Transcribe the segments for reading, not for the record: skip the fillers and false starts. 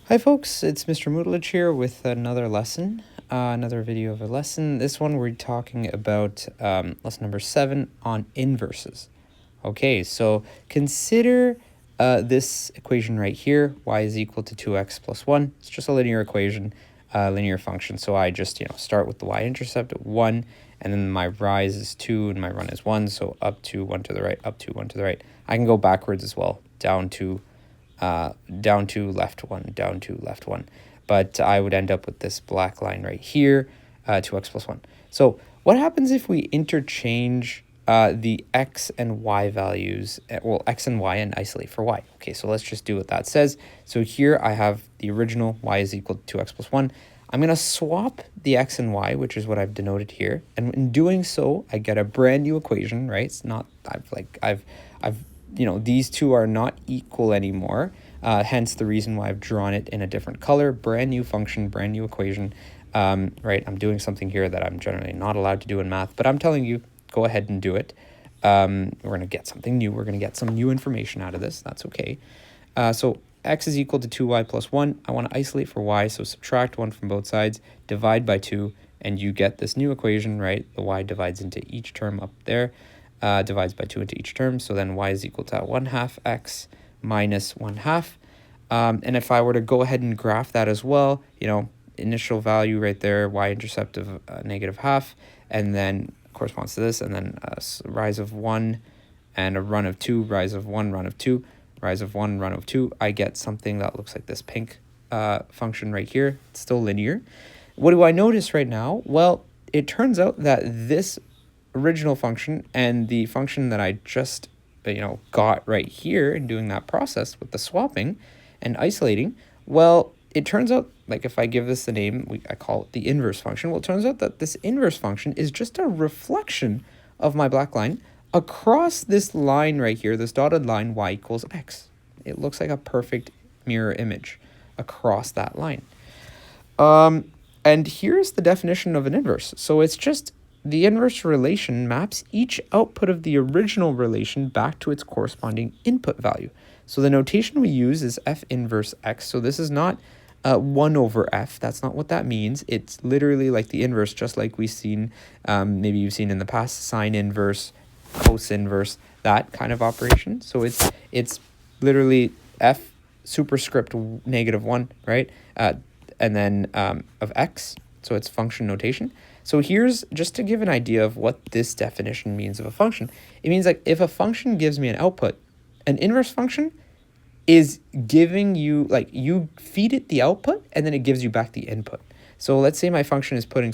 Hi folks, it's Mr. Moodlich here with another lesson, another video of a lesson. This one we're talking about lesson number 7 on inverses. Okay, so consider this equation right here, y is equal to 2x plus 1. It's just a linear equation, linear function. So I just start with the y-intercept at 1, and then my rise is 2 and my run is 1. So up 2, 1 to the right, up 2, 1 to the right. I can go backwards as well, down 2, left 1, down 2, left 1. But I would end up with this black line right here, 2x plus 1. So what happens if we interchange the x and y values, well, x and y, and isolate for y? Okay, so let's just do what that says. So here I have the original y is equal to 2x plus 1. I'm going to swap the x and y, which is what I've denoted here. And in doing so, I get a brand new equation, right? It's not, these two are not equal anymore. Hence the reason why I've drawn it in a different color. Brand new function, brand new equation, right? I'm doing something here that I'm generally not allowed to do in math, but I'm telling you, go ahead and do it. We're going to get something new. We're going to get some new information out of this. That's okay. So x is equal to 2y plus 1. I want to isolate for y, so subtract 1 from both sides, divide by 2, and you get this new equation, right? The y divides into each term up there, divides by 2 into each term. So then y is equal to 1/2 x minus 1/2. And if I were to go ahead and graph that as well, initial value right there, y-intercept of -1/2, and then corresponds to this, and then a rise of 1 and a run of 2, rise of 1, run of 2, rise of 1, run of 2, I get something that looks like this pink function right here. It's still linear. What do I notice right now? Well, it turns out that this original function and the function that I just got right here in doing that process with the swapping and isolating, well, it turns out, like if I give this the name, I call it the inverse function. Well, it turns out that this inverse function is just a reflection of my black line across this line right here, this dotted line, y equals x. It looks like a perfect mirror image across that line. And here's the definition of an inverse. So it's just the inverse relation maps each output of the original relation back to its corresponding input value. So the notation we use is f inverse x. So this is not 1 over f. That's not what that means. It's literally like the inverse, just like we've seen, maybe you've seen in the past, sine inverse, cos inverse, that kind of operation. So it's literally f superscript -1, right? And then of x. So it's function notation. So here's just to give an idea of what this definition means of a function. It means like if a function gives me an output, an inverse function is giving you, like you feed it the output and then it gives you back the input. So let's say my function is putting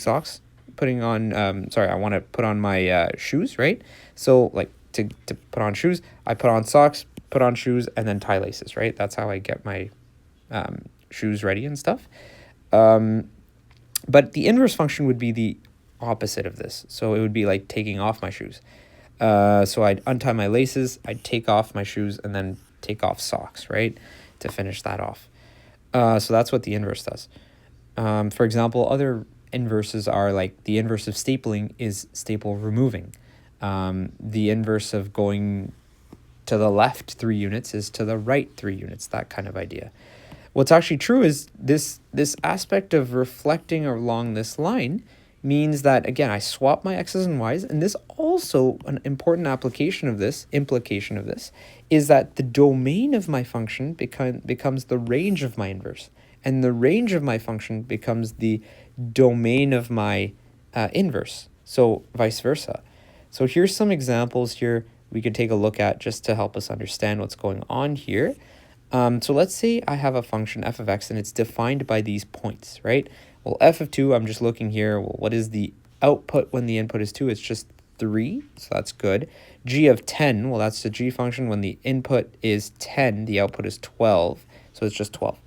on, I want to put on my shoes, right? So like to put on shoes, I put on socks, put on shoes, and then tie laces, right? That's how I get my shoes ready and stuff. But the inverse function would be the opposite of this. So it would be like taking off my shoes. So I'd untie my laces, I'd take off my shoes, and then take off socks, right? To finish that off. So that's what the inverse does. For example, other inverses are like the inverse of stapling is staple removing. The inverse of going to the left 3 units is to the right 3 units, that kind of idea. What's actually true is this aspect of reflecting along this line means that, again, I swap my x's and y's, and this also, an important implication of this is that the domain of my function becomes the range of my inverse, and the range of my function becomes the domain of my inverse, so vice versa. So here's some examples here we could take a look at just to help us understand what's going on here. So let's say I have a function f of x and it's defined by these points, right? Well, f of 2, I'm just looking here. Well, what is the output when the input is 2? It's just 3, so that's good. G of 10, well, that's the g function. When the input is 10, the output is 12, so it's just 12,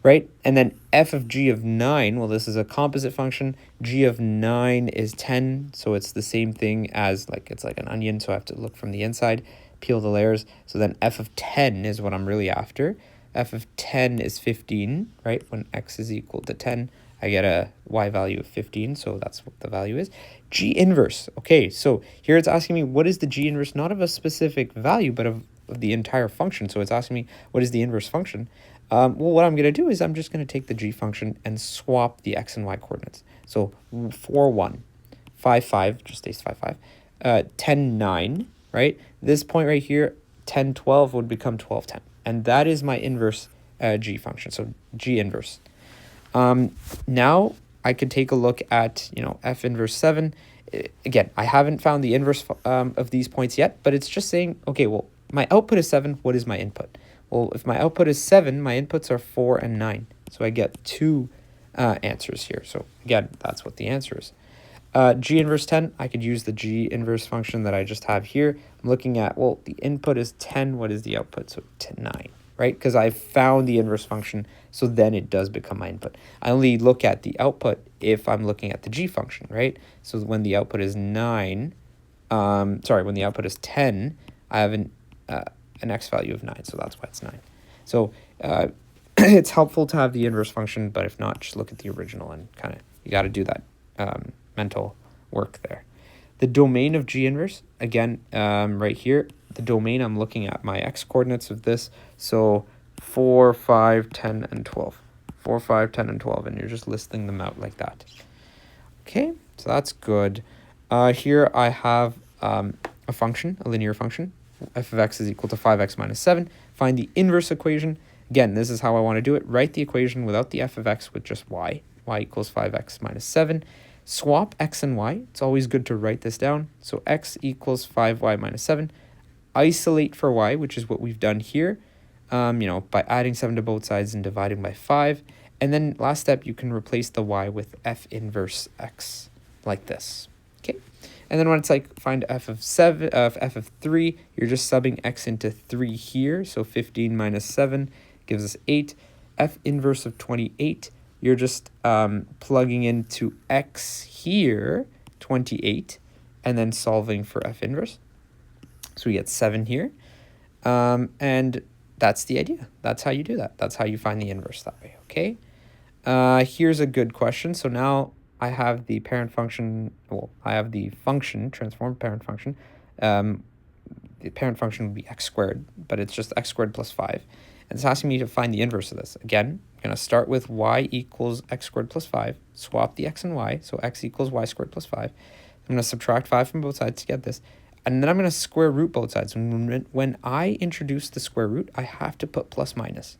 right? And then f of g of 9, well, this is a composite function. G of 9 is 10, so it's the same thing as, it's like an onion, so I have to look from the inside, peel the layers. So then f of 10 is what I'm really after. F of 10 is 15, right? When x is equal to 10, I get a y value of 15, so that's what the value is. G inverse. Okay, so here it's asking me what is the G inverse, not of a specific value, but of the entire function. So it's asking me what is the inverse function. Well, what I'm going to do is I'm just going to take the g function and swap the x and y coordinates. So 4, 1, 5, 5, just stays 5, 5, 10, 9, right? This point right here, 10, 12 would become 12, 10. And that is my inverse g function, so g inverse. Now I could take a look at, f inverse 7. Again, I haven't found the inverse of these points yet, but it's just saying, okay, well, my output is 7. What is my input? Well, if my output is 7, my inputs are 4 and 9. So I get 2 answers here. So again, that's what the answer is. G inverse 10, I could use the G inverse function that I just have here. I'm looking at, well, the input is 10. What is the output? So 9, right? Because I found the inverse function, so then it does become my input. I only look at the output if I'm looking at the G function, right? So when the output is 9, when the output is 10, I have an x value of 9, so that's why it's 9. So it's helpful to have the inverse function, but if not, just look at the original and kind of, you got to do that mental work there. The domain of G inverse, again, right here, the domain, I'm looking at my x coordinates of this. So 4, 5, 10, and 12. 4, 5, 10, and 12, and you're just listing them out like that. Okay, so that's good. Here I have a function, a linear function. F of x is equal to 5x minus 7. Find the inverse equation. Again, this is how I want to do it. Write the equation without the f of x with just y. Y equals 5x minus 7. Swap x and y. It's always good to write this down. So x equals 5y minus 7. Isolate for y, which is what we've done here, by adding 7 to both sides and dividing by 5. And then last step, you can replace the y with f inverse x, like this. Okay. And then when it's like find f of 3, you're just subbing x into 3 here. So 15 minus 7 gives us 8. F inverse of 28, you're just plugging into x here, 28, and then solving for f inverse. So we get 7 here. And that's the idea. That's how you do that. That's how you find the inverse that way, okay? Here's a good question. So now I have the parent function, I have the function, transformed parent function. The parent function would be x squared, but it's just x squared plus 5. And it's asking me to find the inverse of this. Again, I'm going to start with y equals x squared plus 5, swap the x and y, so x equals y squared plus 5. I'm going to subtract 5 from both sides to get this. And then I'm going to square root both sides. When I introduce the square root, I have to put plus minus.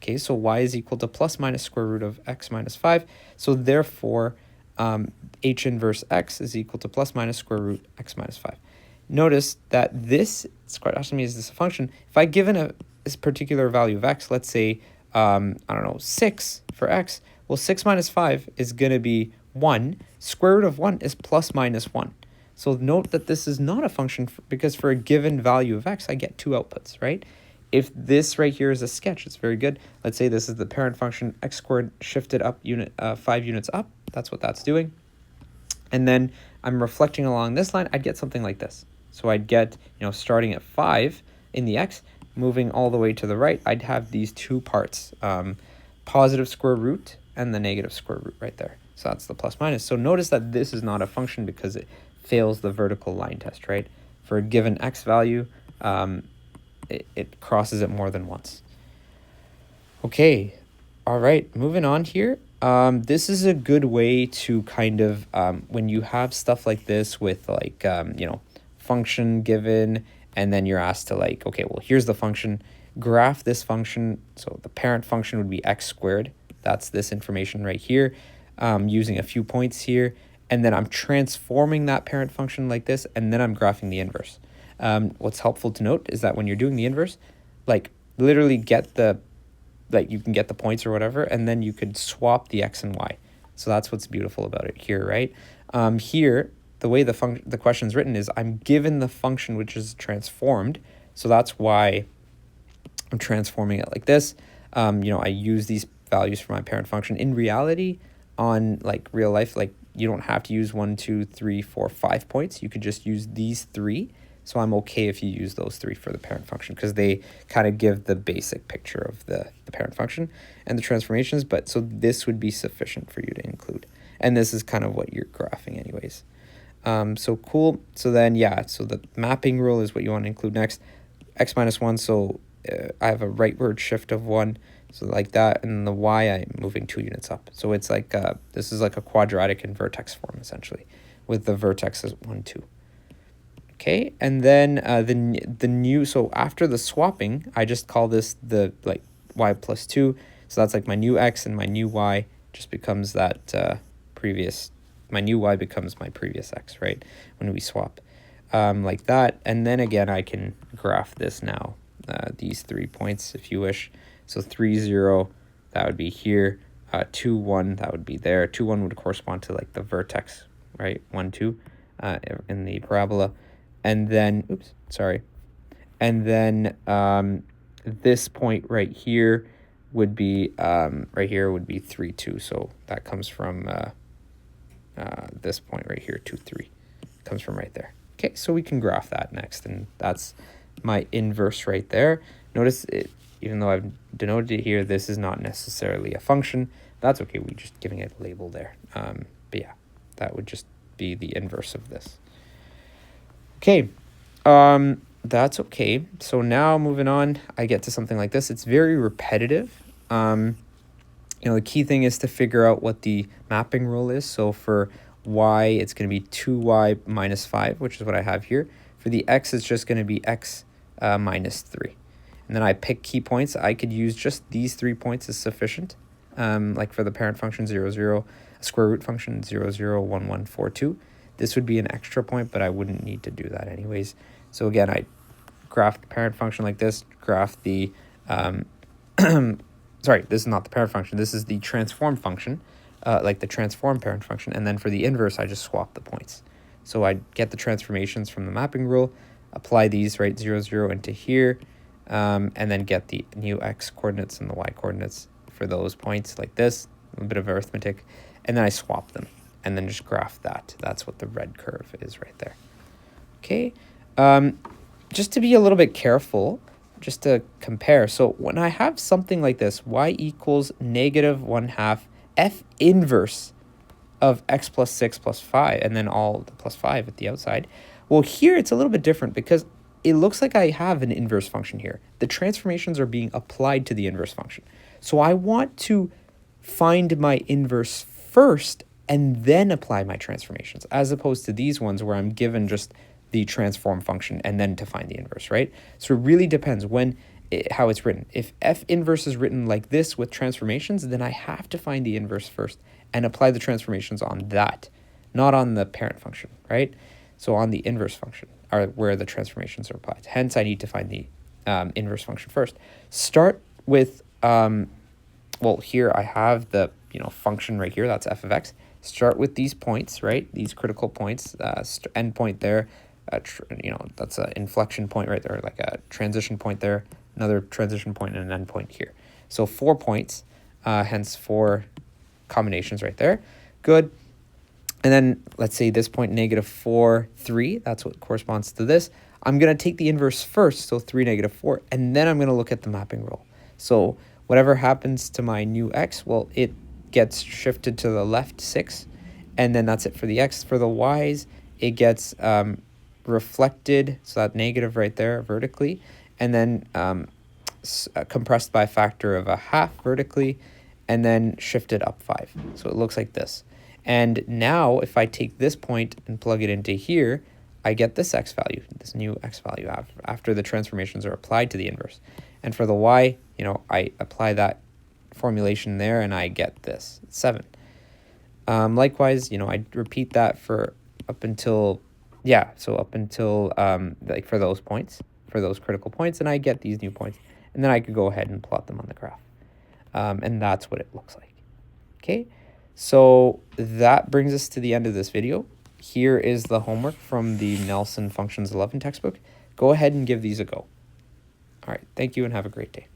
Okay, so y is equal to plus minus square root of x minus 5. So therefore, h inverse x is equal to plus minus square root x minus 5. Notice that this, it's quite asking me, is this a function? If I given this particular value of x, let's say, 6 for x, well, 6 minus 5 is going to be 1. Square root of 1 is plus minus 1. So note that this is not a function because for a given value of x, I get 2 outputs, right? If this right here is a sketch, it's very good. Let's say this is the parent function, x squared shifted up 5 units up. That's what that's doing. And then I'm reflecting along this line, I'd get something like this. So I'd get, starting at 5 in the x, moving all the way to the right, I'd have these 2 parts, positive square root and the negative square root right there. So that's the plus minus. So notice that this is not a function because it fails the vertical line test, right? For a given x value, it crosses it more than once. Okay, all right, moving on here. This is a good way to kind of, when you have stuff like this with like, function given, and then you're asked to like, okay, well, here's the function, graph this function. So the parent function would be x squared. That's this information right here, using a few points here. And then I'm transforming that parent function like this, and then I'm graphing the inverse. What's helpful to note is that when you're doing the inverse, like literally get the, you can get the points or whatever, and then you could swap the x and y. So that's what's beautiful about it here, right? Here, the way the question's written is I'm given the function which is transformed. So that's why I'm transforming it like this. I use these values for my parent function. In reality, on like real life, like you don't have to use 1, 2, 3, 4, 5 points. You could just use these 3. So I'm okay if you use those 3 for the parent function because they kind of give the basic picture of the parent function and the transformations. But so this would be sufficient for you to include. And this is kind of what you're graphing anyways. So cool. So then, so the mapping rule is what you want to include next. X minus 1, so I have a rightward shift of 1. So like that, and the y, I'm moving 2 units up. So it's like, this is like a quadratic in vertex form, essentially, with the vertexes 1, 2. Okay, and then the new, so after the swapping, I just call this the like y plus 2. So that's like my new x, and my new y just becomes that my new y becomes my previous x, right? When we swap like that. And then again, I can graph this now, these 3 points if you wish. So 3, 0, that would be here. 2, 1, that would be there. 2, 1 would correspond to like the vertex, right? 1, 2 in the parabola. And then, oops, sorry. And then this point right here would be, right here would be 3, 2. So that comes from this point right here, 2, 3. Comes from right there. Okay, so we can graph that next. And that's my inverse right there. Notice it, even though I've denoted it here, this is not necessarily a function. That's okay, we're just giving it a label there. But yeah, that would just be the inverse of this. Okay, that's okay. So now moving on, I get to something like this. It's very repetitive. You know, the key thing is to figure out what the mapping rule is. So for y, it's going to be 2y minus 5, which is what I have here. For the x, it's just going to be x minus 3. And then I pick key points. I could use just these 3 points as sufficient. Like for the parent function 0, 0, a square root function 0, 0, 1, 1, 4, 2. This would be an extra point, but I wouldn't need to do that anyways. So again, I graph the parent function like this, graph the, sorry, this is not the parent function. This is the transform function, like the transform parent function. And then for the inverse, I just swap the points. So I get the transformations from the mapping rule, apply these, right, 0, 0 into here, and then get the new x coordinates and the y coordinates for those points like this, a little bit of arithmetic, and then I swap them. And then just graph that. That's what the red curve is right there. Okay, just to be a little bit careful, just to compare. So when I have something like this, y equals negative 1/2 f inverse of x plus 6 plus 5, and then all the plus 5 at the outside. Well, here it's a little bit different because it looks like I have an inverse function here. The transformations are being applied to the inverse function. So I want to find my inverse first and then apply my transformations, as opposed to these ones where I'm given just the transform function and then to find the inverse, right? So it really depends how it's written. If f inverse is written like this with transformations, then I have to find the inverse first and apply the transformations on that, not on the parent function, right? So on the inverse function are where the transformations are applied. Hence, I need to find the inverse function first. Start with, well, here I have the function right here, that's f of x. Start with these points, right? These critical points, end point there, that's an inflection point right there, like a transition point there, another transition point and an end point here. So 4 points, hence 4 combinations right there. Good. And then let's say this point, negative 4, 3, that's what corresponds to this. I'm going to take the inverse first, so 3, negative 4, and then I'm going to look at the mapping rule. So whatever happens to my new x, well, it gets shifted to the left 6, and then that's it for the x. For the y's, it gets reflected, so that negative right there vertically, and then compressed by a factor of 1/2 vertically, and then shifted up 5. So it looks like this. And now if I take this point and plug it into here, I get this x value, this new x value after the transformations are applied to the inverse. And for the y, I apply that formulation there and I get this, 7. Likewise, I repeat that for up until, like for those points, for those critical points, and I get these new points. And then I could go ahead and plot them on the graph. And that's what it looks like. Okay, so that brings us to the end of this video. Here is the homework from the Nelson Functions 11 textbook. Go ahead and give these a go. All right, thank you and have a great day.